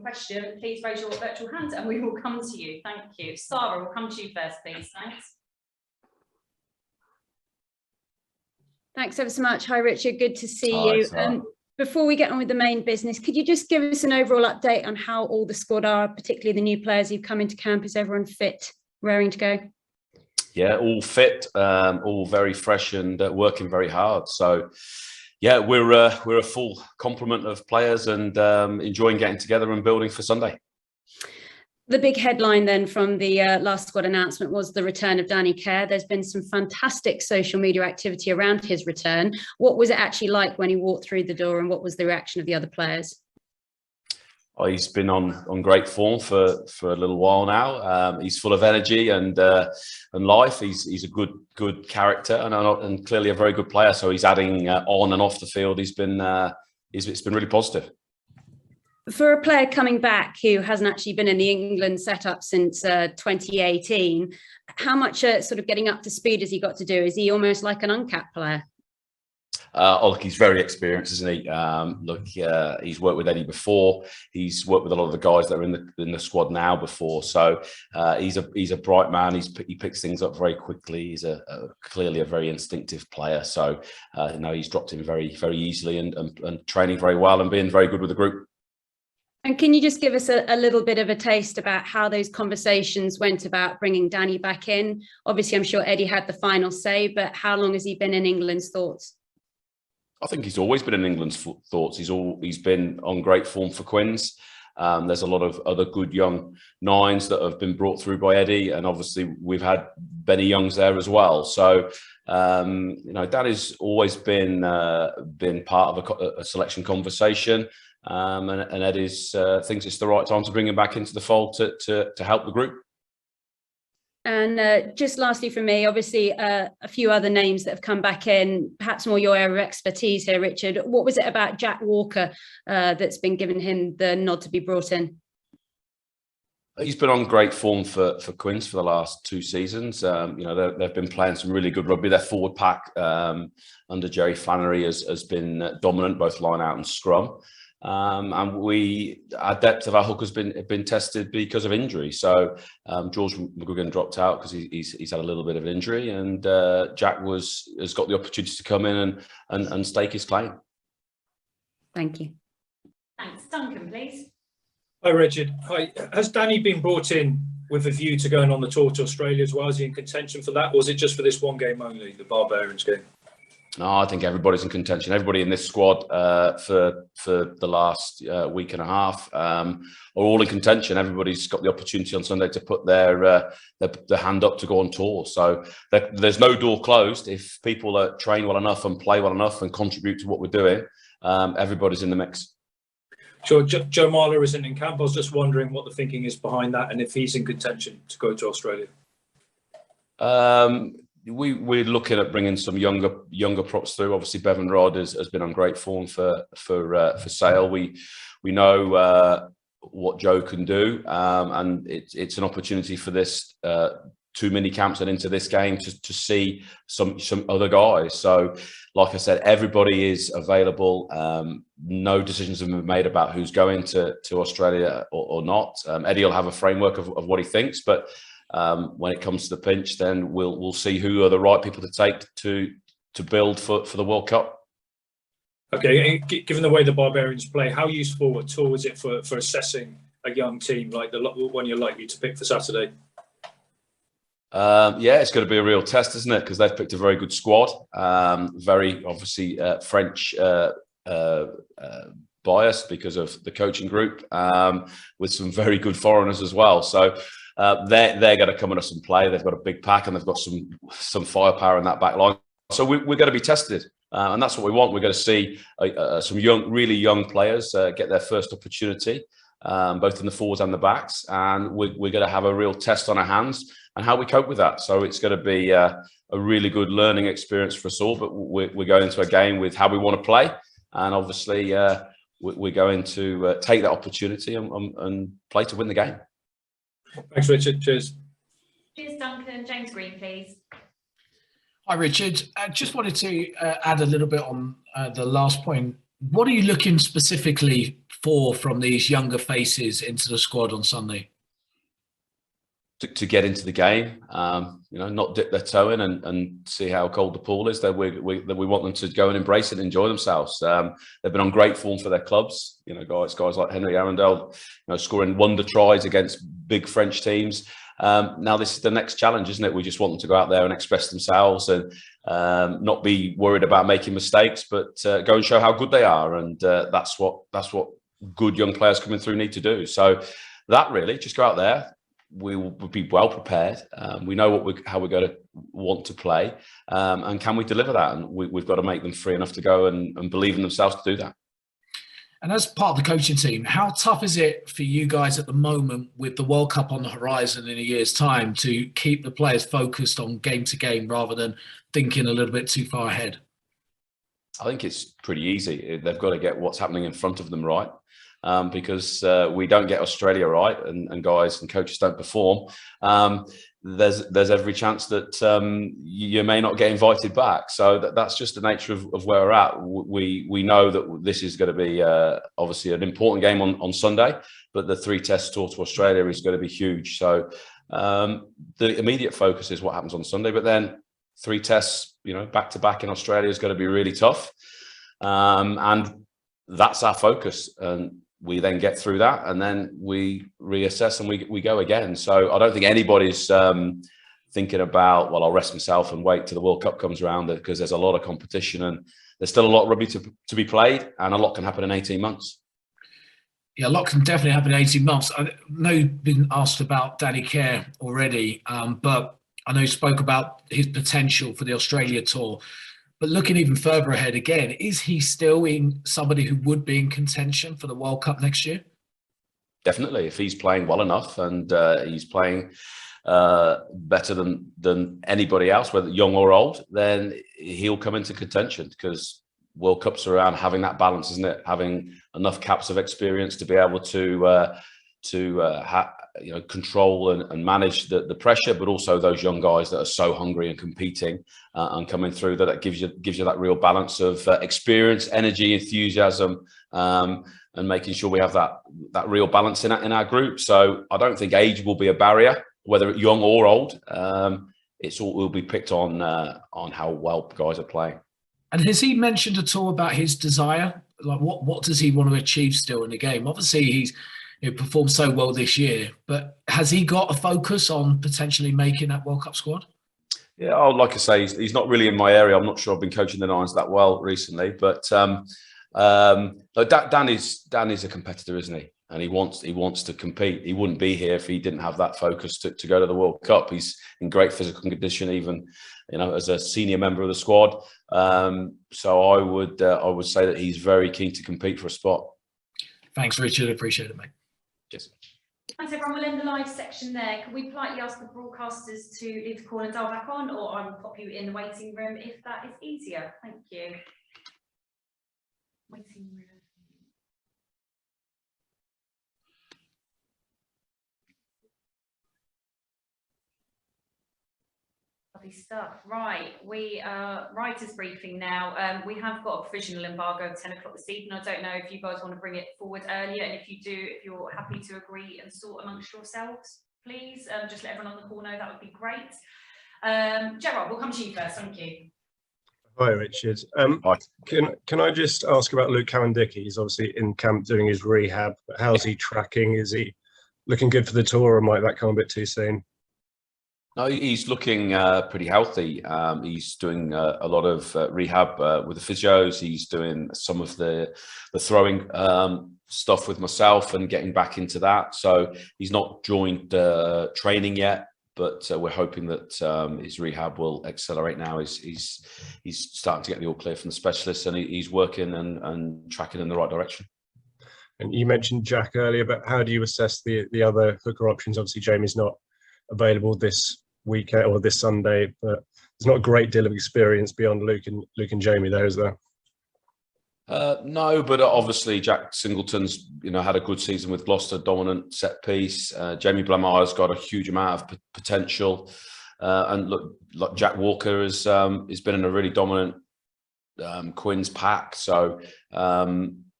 question, please raise your virtual hand and we will come to you. Thank you. Sarah, we'll come to you first, please. Thanks. Thanks ever so much. Hi, Richard. Good to see you. Before we get on with the main business, could you just give us an overall update on how all the squad are, particularly the new players who've come into camp? Is everyone fit, raring to go? Yeah, all fit, all very fresh and working very hard. So, yeah, we're a full complement of players and enjoying getting together and building for Sunday. The big headline then from the last squad announcement was the return of Danny Care. There's been some fantastic social media activity around his return. What was it actually like when he walked through the door, and what was the reaction of the other players? Oh, he's been on great form for a little while now. He's full of energy and life. He's a good character and clearly a very good player. So he's adding on and off the field. It's been really positive. For a player coming back who hasn't actually been in the England setup since 2018, how much sort of getting up to speed has he got to do? Is he almost like an uncapped player? Look, he's very experienced, isn't he? He's worked with Eddie before. He's worked with a lot of the guys that are in the squad now before. So he's a bright man. He picks things up very quickly. He's clearly a very instinctive player. So he's dropped in very, very easily and training very well and being very good with the group. And can you just give us a little bit of a taste about how those conversations went about bringing Danny back in? Obviously, I'm sure Eddie had the final say, but how long has he been in England's thoughts? I think he's always been in England's thoughts. He's been on great form for Quins. There's a lot of other good young nines that have been brought through by Eddie, and obviously we've had Benny Youngs there as well. So Danny's always been part of a selection conversation. And Eddie's thinks it's the right time to bring him back into the fold to help the group. And just lastly from me, obviously a few other names that have come back in, perhaps more your area of expertise here, Richard. What was it about Jack Walker that's been giving him the nod to be brought in? He's been on great form for Quins for the last 2 seasons. They've been playing some really good rugby. Their forward pack under Jerry Flannery has been dominant, both line out and scrum. And our depth of our hook has been tested because of injury. So George McGuigan dropped out because he's had a little bit of an injury, and Jack has got the opportunity to come in and stake his claim. Thank you. Thanks. Duncan, please. Hi, Richard. Hi. Has Danny been brought in with a view to going on the tour to Australia as well? Is he in contention for that, or is it just for this one game only, the Barbarians game? No, I think everybody's in contention. Everybody in this squad for the last week and a half are all in contention. Everybody's got the opportunity on Sunday to put their hand up to go on tour. So there's no door closed. If people train well enough and play well enough and contribute to what we're doing, everybody's in the mix. Sure. Joe Marler isn't in camp. I was just wondering what the thinking is behind that, and if he's in contention to go to Australia. We're looking at bringing some younger props through. Obviously, Bevan Rodd has been on great form for Sale. We know what Joe can do, and it's an opportunity for this 2 mini camps and into this game to see some other guys. So, like I said, everybody is available. No decisions have been made about who's going to Australia or not. Eddie will have a framework of what he thinks, but when it comes to the pinch, then we'll see who are the right people to take to build for the World Cup. Okay, and given the way the Barbarians play, how useful a tool is it for assessing a young team like the one you're likely to pick for Saturday? Yeah, it's going to be a real test, isn't it? Because they've picked a very good squad, very obviously French bias because of the coaching group, with some very good foreigners as well. So they're going to come at us and play. They've got a big pack and they've got some firepower in that back line. So we're going to be tested, and that's what we want. We're going to see some really young players get their first opportunity, both in the forwards and the backs, and we're going to have a real test on our hands and how we cope with that. So it's going to be a really good learning experience for us all. But we're going into a game with how we want to play, and obviously we're going to take that opportunity and play to win the game. Thanks, Richard. Cheers. Cheers, Duncan. James Green, please. Hi, Richard. I just wanted to add a little bit on the last point. What are you looking specifically 4 from these younger faces into the squad on Sunday? To get into the game, not dip their toe in and see how cold the pool is. That we want them to go and embrace it and enjoy themselves. They've been on great form for their clubs. Guys like Henry Arundel, scoring wonder tries against big French teams. Now this is the next challenge, isn't it? We just want them to go out there and express themselves and not be worried about making mistakes, but go and show how good they are. And that's what good young players coming through need to do. So that really, just go out there. We will be well prepared. We know how we're going to want to play, and can we deliver that? And we've got to make them free enough to go and believe in themselves to do that. And as part of the coaching team, how tough is it for you guys at the moment with the World Cup on the horizon in a year's time to keep the players focused on game to game rather than thinking a little bit too far ahead? I think it's pretty easy. They've got to get what's happening in front of them right. Because we don't get Australia right, and guys and coaches don't perform, there's every chance that you may not get invited back. So that's just the nature of where we're at. We know that this is going to be obviously an important game on Sunday, but the 3-test tour to Australia is going to be huge. So the immediate focus is what happens on Sunday, but then 3 tests, back to back in Australia is going to be really tough, and that's our focus. And we then get through that, and then we reassess and we go again. So I don't think anybody's thinking about, well, I'll rest myself and wait till the World Cup comes around, because there's a lot of competition and there's still a lot of rugby to be played, and a lot can happen in 18 months. Yeah, a lot can definitely happen in 18 months. I know you've been asked about Danny Kerr already, but I know you spoke about his potential for the Australia tour. But looking even further ahead again, is he still somebody who would be in contention for the World Cup next year? Definitely, if he's playing well enough and he's playing better than anybody else, whether young or old, then he'll come into contention, because World Cups are around having that balance, isn't it? Having enough caps of experience to be able to control and manage the pressure, but also those young guys that are so hungry and competing and coming through, that gives you that real balance of experience, energy, enthusiasm, and making sure we have that real balance in our group. So I don't think age will be a barrier, whether young or old. It's all will be picked on how well guys are playing. And has he mentioned at all about his desire? Like, what does he want to achieve still in the game? Obviously, he's performed so well this year, but has he got a focus on potentially making that World Cup squad? Yeah, I would like to say he's not really in my area. I'm not sure I've been coaching the Nines that well recently, but Dan is a competitor, isn't he? And he wants to compete. He wouldn't be here if he didn't have that focus to go to the World Cup. He's in great physical condition, even as a senior member of the squad. So I would say that he's very keen to compete for a spot. Thanks, Richard. Appreciate it, mate. Cheers. Thanks, everyone. We'll end the live section there. Can we politely ask the broadcasters to leave the call and dial back on, or I will pop you in the waiting room if that is easier. Thank you. Waiting room. Lovely stuff. Right, we are writers briefing now. We have got a provisional embargo at 10 o'clock this evening. I don't know if you guys want to bring it forward earlier, and if you do, if you're happy to agree and sort amongst yourselves, please just let everyone on the call know. That would be great. Gerard, we'll come to you first. Thank you. Hi, Richard. Can I just ask about Luke Cowan-Dickey? He's obviously in camp doing his rehab. How's he tracking? Is he looking good for the tour, or might that come a bit too soon? No, he's looking pretty healthy. He's doing a lot of rehab with the physios. He's doing some of the throwing stuff with myself and getting back into that. So he's not joined training yet, but we're hoping that his rehab will accelerate now. He's starting to get the all clear from the specialists, and he's working and tracking in the right direction. And you mentioned Jack earlier, but how do you assess the other hooker options? Obviously, Jamie's not available this weekend or this Sunday, but there's not a great deal of experience beyond Luke and Jamie there, is there? No, but obviously Jack Singleton's had a good season with Gloucester, dominant set piece. Jamie Blameyre's got a huge amount of potential, and look, like Jack Walker has been in a really dominant Quins pack. So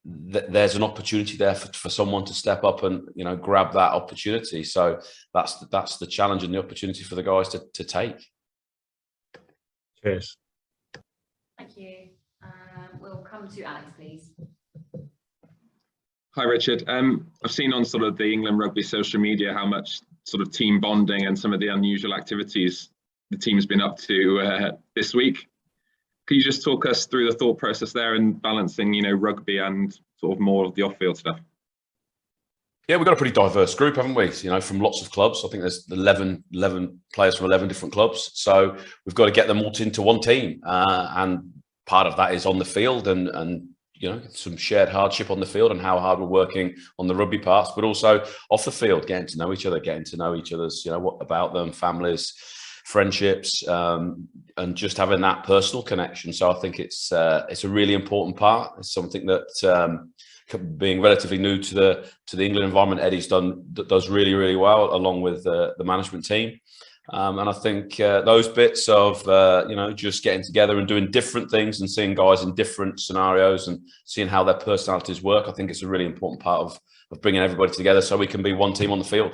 there's an opportunity there for someone to step up and, you know, grab that opportunity. So that's the challenge and the opportunity for the guys to take. Cheers. Thank you. We'll come to Alex, please. Hi, Richard. I've seen on sort of the England Rugby social media how much sort of team bonding and some of the unusual activities the team's been up to this week. Could you just talk us through the thought process there and balancing, you know, rugby and sort of more of the off-field stuff? Yeah, we've got a pretty diverse group, haven't we? You know, from lots of clubs. I think there's 11 players from 11 different clubs. So we've got to get them all into one team. And part of that is on the field and you know, some shared hardship on the field and how hard we're working on the rugby parts, but also off the field, getting to know each other, getting to know each other's, you know, what about them, families, friendships, and just having that personal connection. So I think it's a really important part. It's something that being relatively new to the England environment, Eddie's does really, really well along with the management team. And I think those bits of you know, just getting together and doing different things and seeing guys in different scenarios and seeing how their personalities work, I think it's a really important part of bringing everybody together so we can be one team on the field.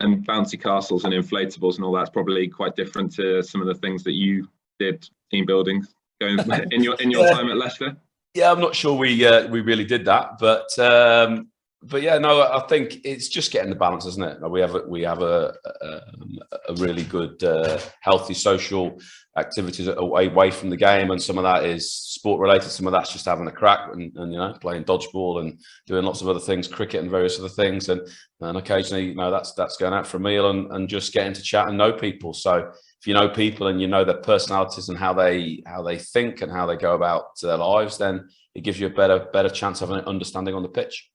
And bouncy castles and inflatables and all that's probably quite different to some of the things that you did team building going in your time at Leicester. Yeah, I'm not sure we really did that, but yeah, no, I think it's just getting the balance, isn't it? We have a really good, healthy social activities away from the game, and some of that is sport related. Some of that's just having a crack and you know, playing dodgeball and doing lots of other things, cricket and various other things, and occasionally, you know, that's going out for a meal and just getting to chat and know people. So if you know people and you know their personalities and how they think and how they go about their lives, then it gives you a better chance of an understanding on the pitch.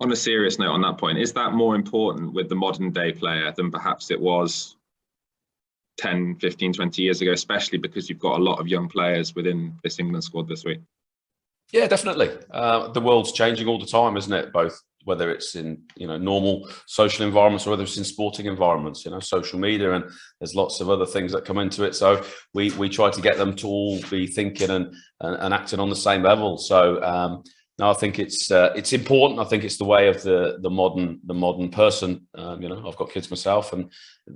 On a serious note on that point, is that more important with the modern day player than perhaps it was 10, 15, 20 years ago, especially because you've got a lot of young players within this England squad this week? Yeah, definitely. The world's changing all the time, isn't it? Both whether it's in, you know, normal social environments or whether it's in sporting environments, you know, social media, and there's lots of other things that come into it. So we try to get them to all be thinking and acting on the same level. So no, I think it's important. I think it's the way of the modern person. You know, I've got kids myself, and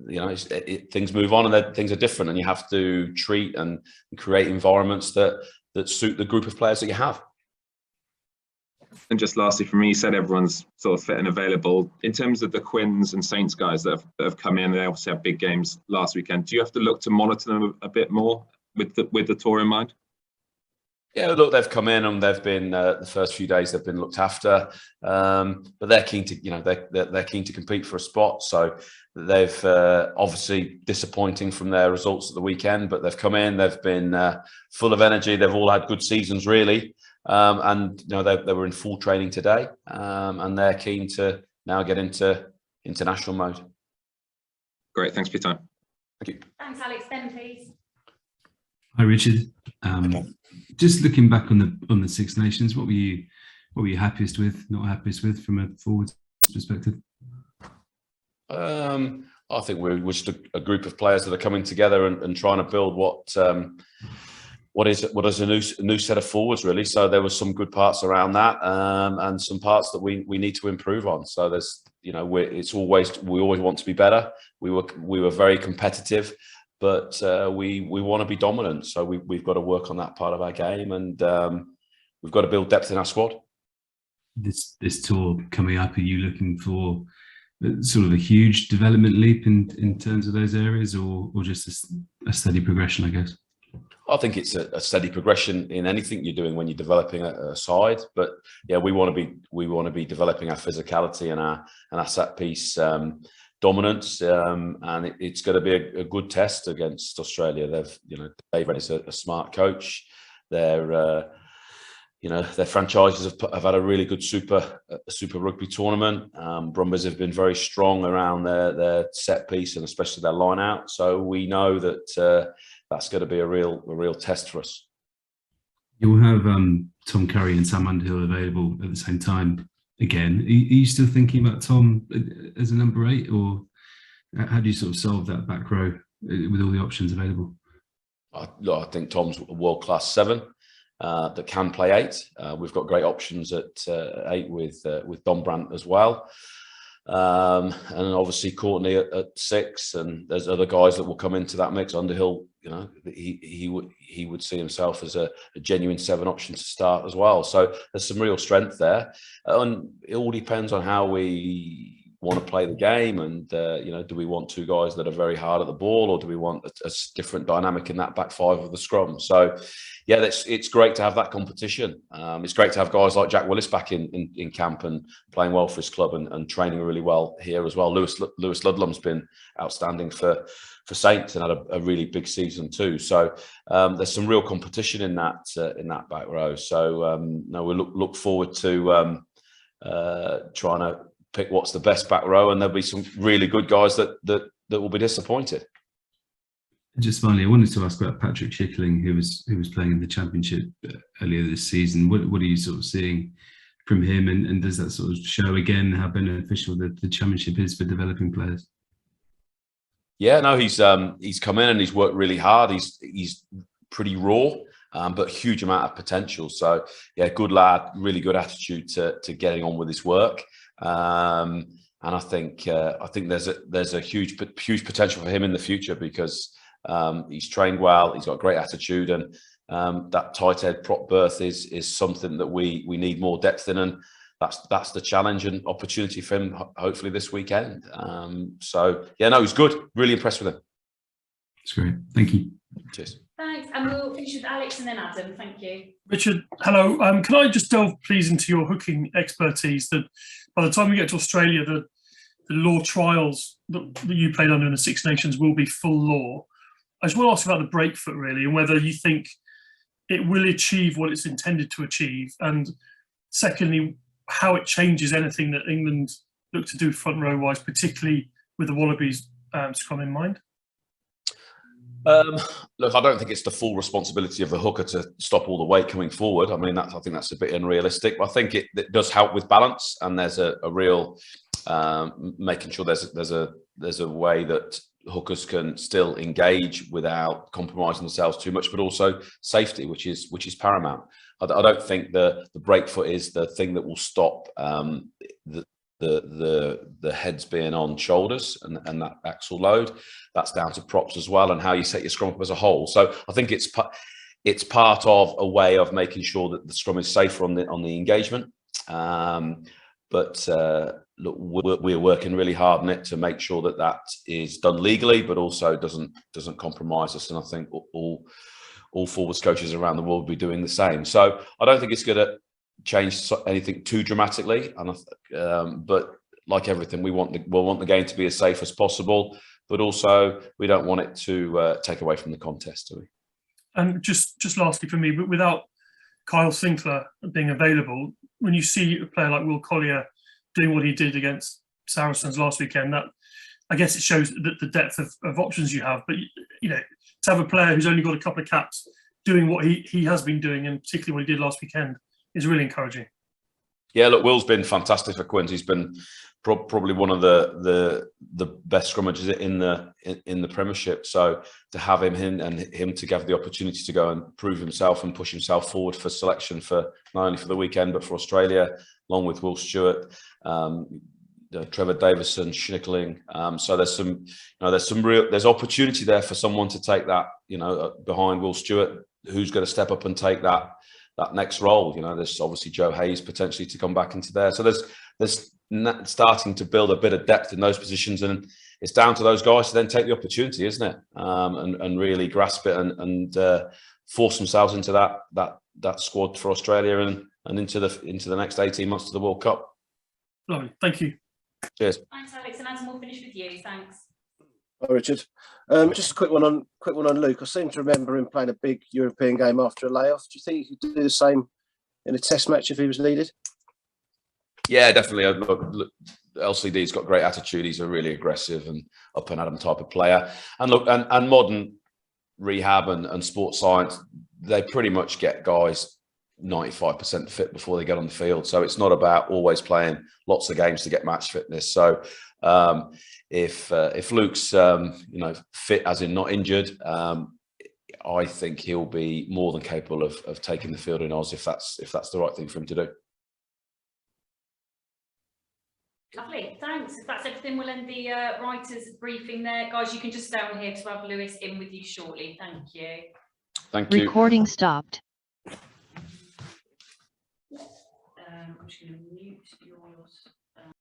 you know, things move on, and things are different, and you have to treat and create environments that suit the group of players that you have. And just lastly, for me, you said everyone's sort of fit and available. In terms of the Quins and Saints guys that have come in, they obviously have big games last weekend. Do you have to look to monitor them a bit more with the tour in mind? Yeah, look, they've come in and they've been the first few days they've been looked after, but they're keen to, you know, they're keen to compete for a spot. So they've obviously disappointing from their results at the weekend, but they've come in, they've been full of energy. They've all had good seasons, really, and you know they were in full training today, and they're keen to now get into international mode. Great, thanks for your time. Thank you. Thanks, Alex. Ben, please. Hi, Richard. Just looking back on the Six Nations, what were you happiest with, not happiest with, from a forwards perspective? I think we're just a group of players that are coming together and trying to build what is a new set of forwards, really. So there were some good parts around that, and some parts that we need to improve on. So there's, you know, we always want to be better. We were very competitive, but we want to be dominant. So we've got to work on that part of our game, and we've got to build depth in our squad. This tour coming up, are you looking for sort of a huge development leap in terms of those areas, or just a steady progression, I guess? I think it's a steady progression in anything you're doing when you're developing a side. But yeah, we want to be developing our physicality and our set piece dominance, and it's going to be a good test against Australia. Dave Reddy's a smart coach. Their franchises have had a really good super rugby tournament. Brumbies have been very strong around their set piece and especially their line out. So we know that that's going to be a real test for us. You'll have Tom Curry and Sam Underhill available at the same time again. Are you still thinking about Tom as a number 8, or how do you sort of solve that back row with all the options available? I think Tom's a world-class 7. that can play 8. We've got great options at 8 with Don Brandt as well. And obviously Courtney at 6, and there's other guys that will come into that mix. Underhill, you know, he would see himself as a genuine 7 option to start as well. So there's some real strength there, and it all depends on how we want to play the game. And you know, do we want 2 guys that are very hard at the ball, or do we want a different dynamic in that back 5 of the scrum? So yeah, it's great to have that competition. It's great to have guys like Jack Willis back in camp and playing well for his club and training really well here as well. Lewis Ludlam's been outstanding for Saints and had a really big season too. So there's some real competition in that back row. So no, we look forward to trying to pick what's the best back row, and there'll be some really good guys that will be disappointed. Just finally, I wanted to ask about Patrick Schickling, who was playing in the Championship earlier this season. What are you sort of seeing from him, and does that sort of show again how beneficial the Championship is for developing players? Yeah, no, he's come in and he's worked really hard. He's pretty raw, but huge amount of potential. So yeah, good lad, really good attitude to getting on with his work. And I think there's a huge potential for him in the future, because he's trained well, he's got a great attitude, and that tight head prop berth is something that we need more depth in, and that's the challenge and opportunity for him, hopefully this weekend. So yeah, no, he's good. Really impressed with him. That's great. Thank you. Cheers. Thanks, and we'll finish with Alex and then Adam. Thank you. Richard, hello. Can I just delve please into your hooking expertise? That by the time we get to Australia, the law trials that you played under in the Six Nations will be full law. I just want to ask about the breakfoot really, and whether you think it will achieve what it's intended to achieve, and secondly, how it changes anything that England look to do front row wise, particularly with the Wallabies scrum in mind. Look, I don't think it's the full responsibility of the hooker to stop all the weight coming forward. I mean, I think that's a bit unrealistic. But I think it does help with balance, and there's a real making sure there's a way that hookers can still engage without compromising themselves too much, but also safety, which is paramount. I don't think the breakfoot is the thing that will stop the heads being on shoulders and that axle load. That's down to props as well, and how you set your scrum up as a whole. So I think it's part of a way of making sure that the scrum is safer on the engagement. But look, we're working really hard on it to make sure that is done legally, but also doesn't compromise us. And I think all forwards coaches around the world will be doing the same. So I don't think it's going to change anything too dramatically. And but like everything, we'll want the game to be as safe as possible, but also we don't want it to take away from the contest, do we? And just lastly for me, but without Kyle Sinclair being available, when you see a player like Will Collier doing what he did against Saracens last weekend, that I guess it shows the depth of options you have. But you know, to have a player who's only got a couple of caps doing what he has been doing, and particularly what he did last weekend, is really encouraging. Yeah, look, Will's been fantastic for Quins. He's been probably one of the best scrummagers in the Premiership. So to have him to have the opportunity to go and prove himself and push himself forward for selection for not only for the weekend but for Australia, along with Will Stewart, Trevor Davison, Schickling. So there's opportunity there for someone to take that, behind Will Stewart, who's going to step up and take that next role. There's obviously Joe Hayes potentially to come back into there. So there's starting to build a bit of depth in those positions, and it's down to those guys to then take the opportunity, isn't it? And really grasp it and force themselves into that squad for Australia and into the next 18 months to the World Cup. Lovely, thank you. Cheers. Thanks, Alex, and Adam, we'll finish with you. Thanks. Hi, Richard. Just a quick one on Luke. I seem to remember him playing a big European game after a layoff. Do you think he could do the same in a Test match if he was needed? Yeah, definitely. Look, LCD's got great attitude. He's a really aggressive and up and at 'em type of player. And look, and modern rehab and sports science, they pretty much get guys 95% fit before they get on the field. So it's not about always playing lots of games to get match fitness. So if Luke's fit as in not injured, I think he'll be more than capable of taking the field in Oz if that's the right thing for him to do. Lovely, thanks. If that's everything, we'll end the writers' briefing there. Guys, you can just stay on here because we'll have Lewis in with you shortly. Thank you. Thank you. Recording stopped. I'm just going to mute yours.